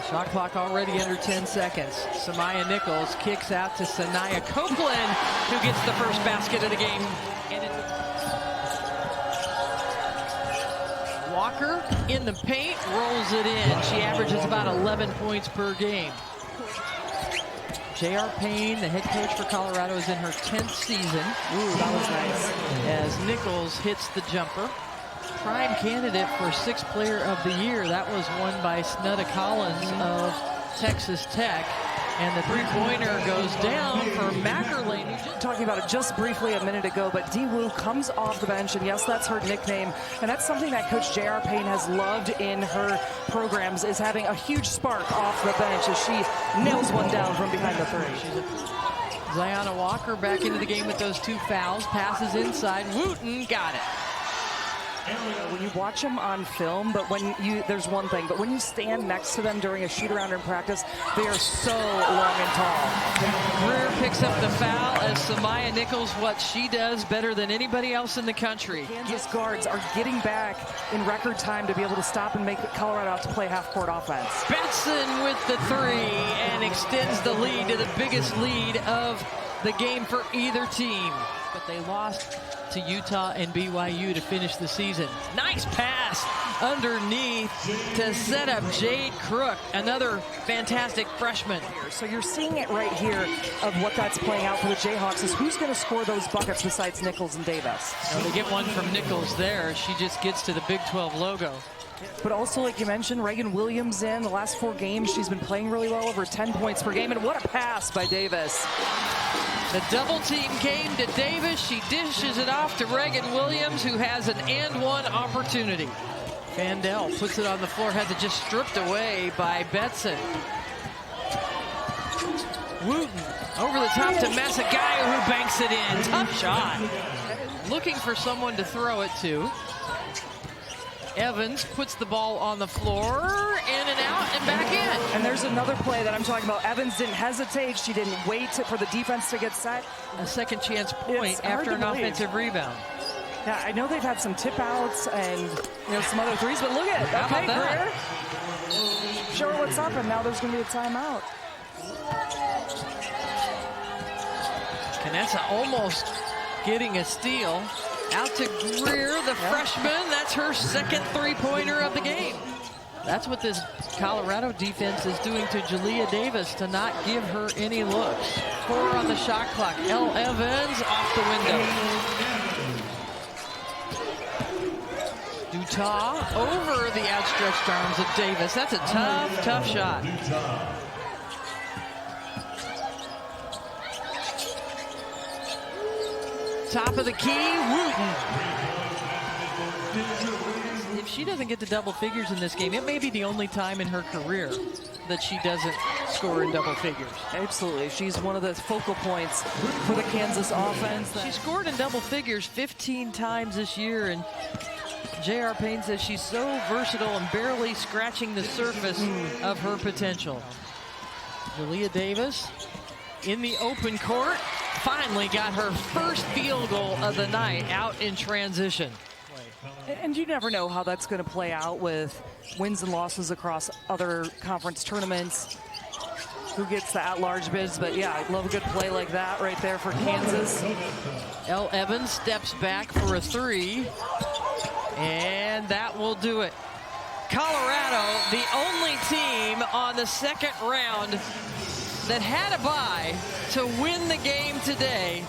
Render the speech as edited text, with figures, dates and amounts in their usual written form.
Shot clock already under 10 seconds. Samaya Nichols kicks out to Sanaya Copeland, who gets the first basket of the game. Walker in the paint, rolls it in. She averages about 11 points per game. J.R. Payne, the head coach for Colorado, is in her 10th season. Ooh, that was nice. As Nichols hits the jumper. Prime candidate for 6th Player of the Year. That was won by Snudda Collins of Texas Tech. And the three-pointer goes down for Mackerlane. Talking about it just briefly a minute ago, but Dee Woo comes off the bench, and yes, that's her nickname. And that's something that Coach J.R. Payne has loved in her programs, is having a huge spark off the bench as she nails one down from behind the three. Ziona Walker back into the game with those 2 fouls. Passes inside. Wooten got it. When you watch them on film, but there's one thing, but when you stand next to them during a shoot-around in practice, they are so long and tall. Greer picks up the foul as Samaya Nichols, what she does better than anybody else in the country. Kansas guards are getting back in record time to be able to stop and make Colorado out to play half-court offense. Benson with the 3 and extends the lead to the biggest lead of the game for either team. But they lost to Utah and BYU to finish the season. Nice pass underneath to set up Jade Crook, another fantastic freshman. So you're seeing it right here of what that's playing out for the Jayhawks is who's going to score those buckets besides Nichols and Davis. Well, they get one from Nichols there. She just gets to the Big 12 logo. But also, like you mentioned, Reagan Williams in the last 4 games. She's been playing really well, over 10 points per game. And what a pass by Davis. The double team came to Davis. She dishes it off to Reagan Williams, who has an and-one opportunity. Vandell puts it on the floor, has it just stripped away by Betson. Wooten over the top to Masagayo, who banks it in. Tough shot. Looking for someone to throw it to. Evans puts the ball on the floor, in and out, and back in. And there's another play that I'm talking about. Evans didn't hesitate. She didn't wait for the defense to get set. A second chance point after an offensive rebound. Yeah, I know they've had some tip outs and some other threes, but look at it. How about that? Greer. Show her what's up, and now there's going to be a timeout. Canessa almost getting a steal. Out to Greer, the freshman. That's her second three-pointer of the game. That's what this Colorado defense is doing to Jalea Davis, to not give her any looks. 4 on the shot clock. Elle Evans off the window. Dutah over the outstretched arms of Davis. That's a tough, tough shot. Top of the key, Wooten. If she doesn't get to double figures in this game, it may be the only time in her career that she doesn't score in double figures. Absolutely. She's one of the focal points for the Kansas offense. She scored in double figures 15 times this year, and J.R. Payne says she's so versatile and barely scratching the surface of her potential. Jalea Davis in the open court. Finally got her first field goal of the night out in transition. And you never know how that's going to play out with wins and losses across other conference tournaments. Who gets the at-large bids? But yeah, I love a good play like that right there for Kansas. Elle Evans steps back for a 3. And that will do it. Colorado, the only team on the second round that had a bye to win the game today.